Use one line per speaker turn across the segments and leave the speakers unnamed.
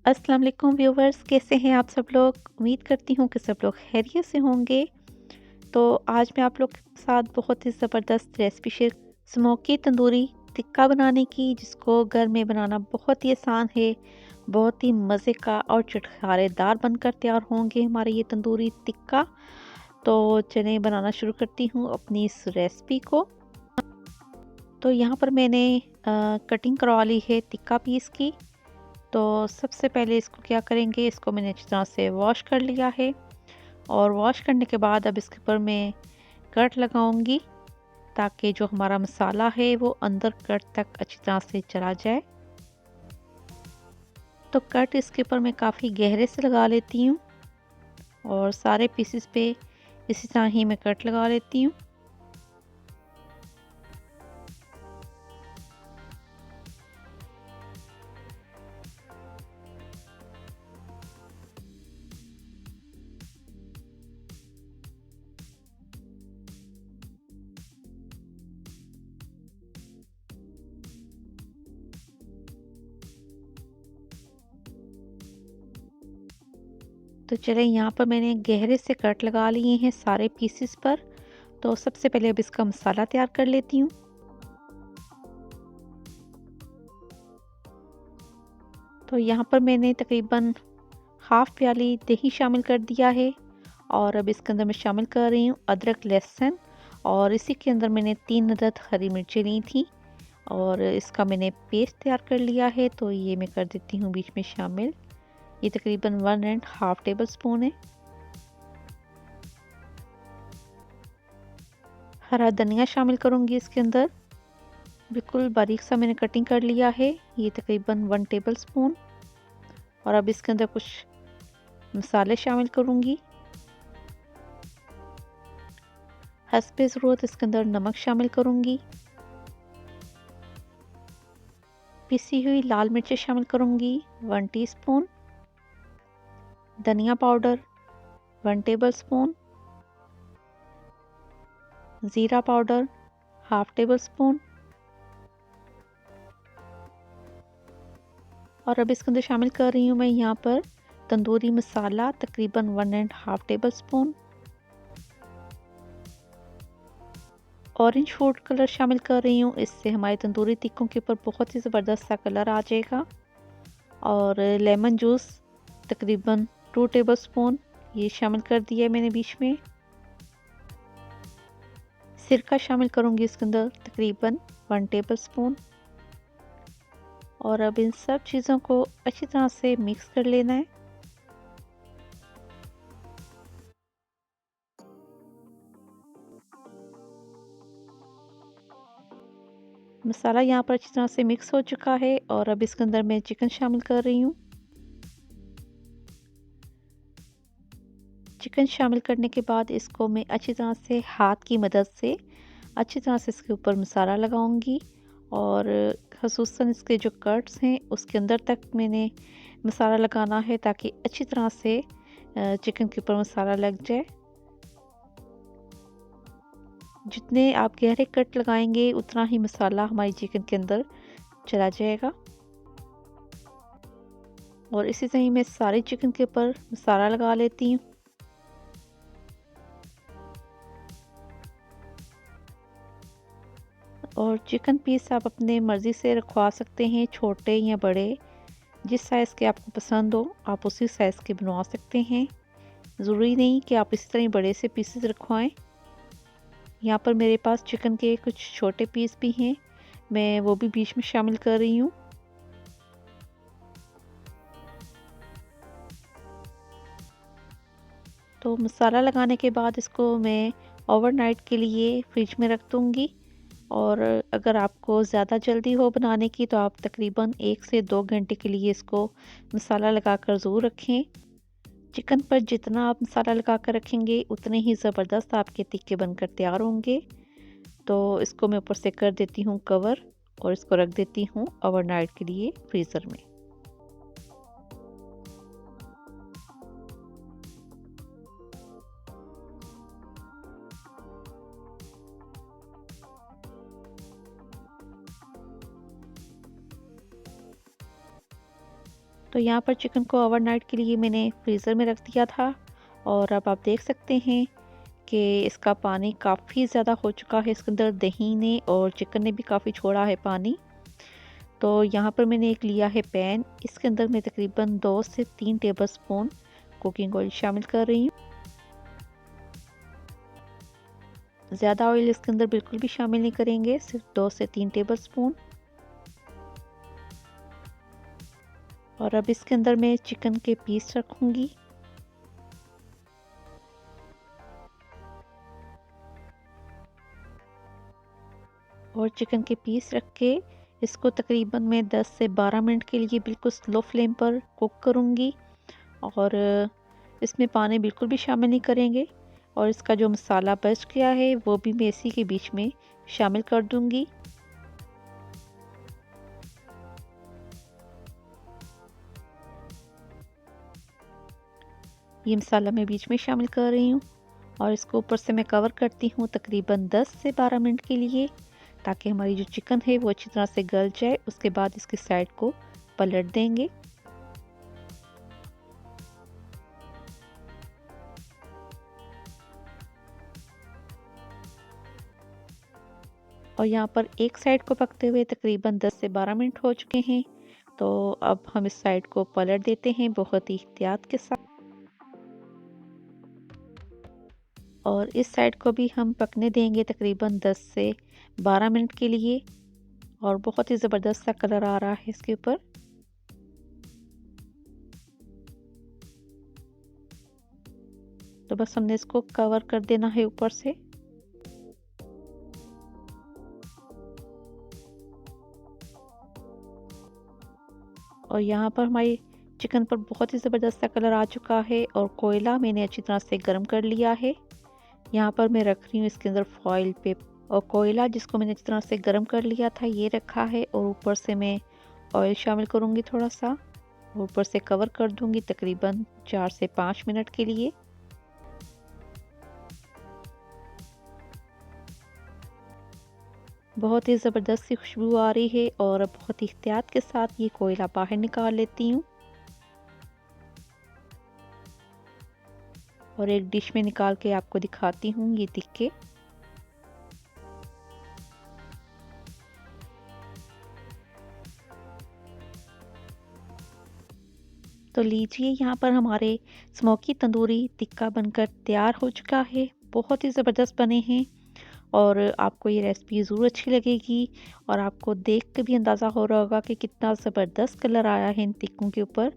अस्सलाम वालेकुम व्यूवर्स, कैसे हैं आप सब लोग। उम्मीद करती हूँ कि सब लोग खैरियत से होंगे। तो आज मैं आप लोग के साथ बहुत ही ज़बरदस्त recipe share smoky tandoori tikka बनाने की, जिसको घर में बनाना बहुत ही आसान है। बहुत ही मज़े का और चटखारेदार बनकर तैयार होंगे हमारे ये तंदूरी टिक्का। तो चलें बनाना शुरू करती हूँ अपनी इस रेसिपी को। तो यहाँ पर मैंने कटिंग करवा ली है टिक्का पीस की। तो सबसे पहले इसको क्या करेंगे, इसको मैंने अच्छी तरह से वॉश कर लिया है और वॉश करने के बाद अब इसके ऊपर मैं कट लगाऊंगी, ताकि जो हमारा मसाला है वो अंदर कट तक अच्छी तरह से चला जाए। तो कट इसके ऊपर मैं काफ़ी गहरे से लगा लेती हूँ और सारे पीसेस पे इसी तरह ही मैं कट लगा लेती हूँ। तो चलें, यहाँ पर मैंने गहरे से कट लगा लिए हैं सारे पीसेस पर। तो सबसे पहले अब इसका मसाला तैयार कर लेती हूँ। तो यहाँ पर मैंने तकरीबन हाफ प्याली दही शामिल कर दिया है और अब इसके अंदर मैं शामिल कर रही हूँ अदरक लहसुन, और इसी के अंदर मैंने 3 अदद हरी मिर्चें ली थी और इसका मैंने पेस्ट तैयार कर लिया है। तो ये मैं कर देती हूँ बीच में शामिल। ये तकरीबन 1.5 टेबल स्पून है। हरा धनिया शामिल करूँगी इसके अंदर, बिल्कुल बारीक सा मैंने कटिंग कर लिया है। ये तकरीबन 1 टेबल स्पून। और अब इसके अंदर कुछ मसाले शामिल करूँगी। हस्बे ज़रूरत इसके अंदर नमक शामिल करूँगी। पिसी हुई लाल मिर्चें शामिल करूँगी 1 टीस्पून। धनिया पाउडर 1 टेबल स्पून। ज़ीरा पाउडर हाफ टेबल स्पून। और अब इसके अंदर शामिल कर रही हूँ मैं यहाँ पर तंदूरी मसाला तकरीबन 1.5 table spoon. Orange food colour शामिल कर रही हूँ, इससे हमारे तंदूरी टिक्कों के ऊपर बहुत ही ज़बरदस्त सा कलर आ जाएगा। और लेमन जूस तकरीबन 2 टेबल स्पून ये शामिल कर दिया है मैंने बीच में। सिरका शामिल करूँगी इसके अंदर तकरीबन 1 टेबल स्पून। और अब इन सब चीज़ों को अच्छी तरह से मिक्स कर लेना है। मसाला यहाँ पर अच्छी तरह से मिक्स हो चुका है और अब इसके अंदर मैं चिकन शामिल कर रही हूँ। चिकन शामिल करने के बाद इसको मैं अच्छी तरह से हाथ की मदद से अच्छी तरह से इसके ऊपर मसाला लगाऊंगी और ख़ुसूसन इसके जो कट्स हैं उसके अंदर तक मैंने मसाला लगाना है, ताकि अच्छी तरह से चिकन के ऊपर मसाला लग जाए। जितने आप गहरे कट लगाएंगे उतना ही मसाला हमारी चिकन के अंदर चला जाएगा। और इसी तरह ही मैं सारे चिकन के ऊपर मसाला लगा लेती हूँ। और चिकन पीस आप अपने मर्ज़ी से रखवा सकते हैं, छोटे या बड़े, जिस साइज़ के आपको पसंद हो आप उसी साइज़ के बनवा सकते हैं। ज़रूरी नहीं कि आप इसी तरह बड़े से पीसेस रखवाएं। यहाँ पर मेरे पास चिकन के कुछ छोटे पीस भी हैं, मैं वो भी बीच में शामिल कर रही हूँ। तो मसाला लगाने के बाद इसको मैं ओवरनाइट के लिए फ्रिज में रख दूँगी। और अगर आपको ज़्यादा जल्दी हो बनाने की तो आप तकरीबन 1 से 2 घंटे के लिए इसको मसाला लगाकर ज़रूर रखें। चिकन पर जितना आप मसाला लगा कर रखेंगे उतने ही ज़बरदस्त आपके टिक्के बनकर तैयार होंगे। तो इसको मैं ऊपर से कर देती हूँ कवर और इसको रख देती हूँ ओवरनाइट के लिए फ्रीज़र में। तो तो यहाँ पर चिकन को ओवरनाइट के लिए मैंने फ्रीज़र में रख दिया था और अब आप देख सकते हैं कि इसका पानी काफ़ी ज़्यादा हो चुका है। इसके अंदर दही ने और चिकन ने भी काफ़ी छोड़ा है पानी। तो यहाँ पर मैंने एक लिया है पैन, इसके अंदर मैं तकरीबन 2 से 3 टेबलस्पून कुकिंग ऑयल शामिल कर रही हूँ। ज़्यादा ऑयल इसके अंदर बिल्कुल भी शामिल नहीं करेंगे, सिर्फ 2 से 3 टेबलस्पून। और अब इसके अंदर मैं चिकन के पीस रखूँगी। और चिकन के पीस रख के इसको तकरीबन मैं 10 से 12 मिनट के लिए बिल्कुल स्लो फ्लेम पर कुक करूँगी। और इसमें पानी बिल्कुल भी शामिल नहीं करेंगे। और इसका जो मसाला बच गया है वो भी मैं इसी के बीच में शामिल कर दूँगी। ये मसाला मैं बीच में शामिल कर रही हूँ और इसको ऊपर से मैं कवर करती हूँ तकरीबन 10 से 12 मिनट के लिए, ताकि हमारी जो चिकन है वो अच्छी तरह से गल जाए। उसके बाद इसकी साइड को पलट देंगे। और यहाँ पर एक साइड को पकते हुए तकरीबन 10 से 12 मिनट हो चुके हैं। तो अब हम इस साइड को पलट देते हैं बहुत ही एहतियात के साथ। और इस साइड को भी हम पकने देंगे तकरीबन 10 से 12 मिनट के लिए। और बहुत ही ज़बरदस्त सा कलर आ रहा है इसके ऊपर। तो बस हमने इसको कवर कर देना है ऊपर से। और यहाँ पर हमारी चिकन पर बहुत ही ज़बरदस्त सा कलर आ चुका है और कोयला मैंने अच्छी तरह से गर्म कर लिया है। यहाँ पर मैं रख रही हूँ इसके अंदर फॉइल पे, और कोयला जिसको मैंने अच्छी तरह से गर्म कर लिया था ये रखा है। और ऊपर से मैं ऑयल शामिल करूँगी थोड़ा सा, ऊपर से कवर कर दूँगी तकरीबन 4 से 5 मिनट के लिए। बहुत ही ज़बरदस्त सी खुशबू आ रही है और बहुत ही एहतियात के साथ ये कोयला बाहर निकाल लेती हूँ और एक डिश में निकाल के आपको दिखाती हूँ। ये दिखे तो लीजिए, यहाँ पर हमारे स्मोकी तंदूरी टिक्का बनकर तैयार हो चुका है। बहुत ही ज़बरदस्त बने हैं और आपको ये रेसिपी ज़रूर अच्छी लगेगी। और आपको देख के भी अंदाज़ा हो रहा होगा कि कितना ज़बरदस्त कलर आया है इन टिक्कों के ऊपर।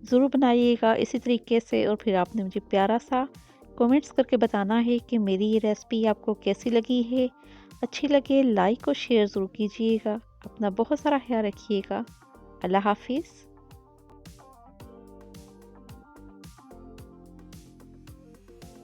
ज़रूर बनाइएगा इसी तरीके से और फिर आपने मुझे प्यारा सा कमेंट्स करके बताना है कि मेरी ये रेसिपी आपको कैसी लगी है। अच्छी लगे लाइक और शेयर ज़रूर कीजिएगा। अपना बहुत सारा ख्याल रखिएगा। अल्लाह हाफिज़।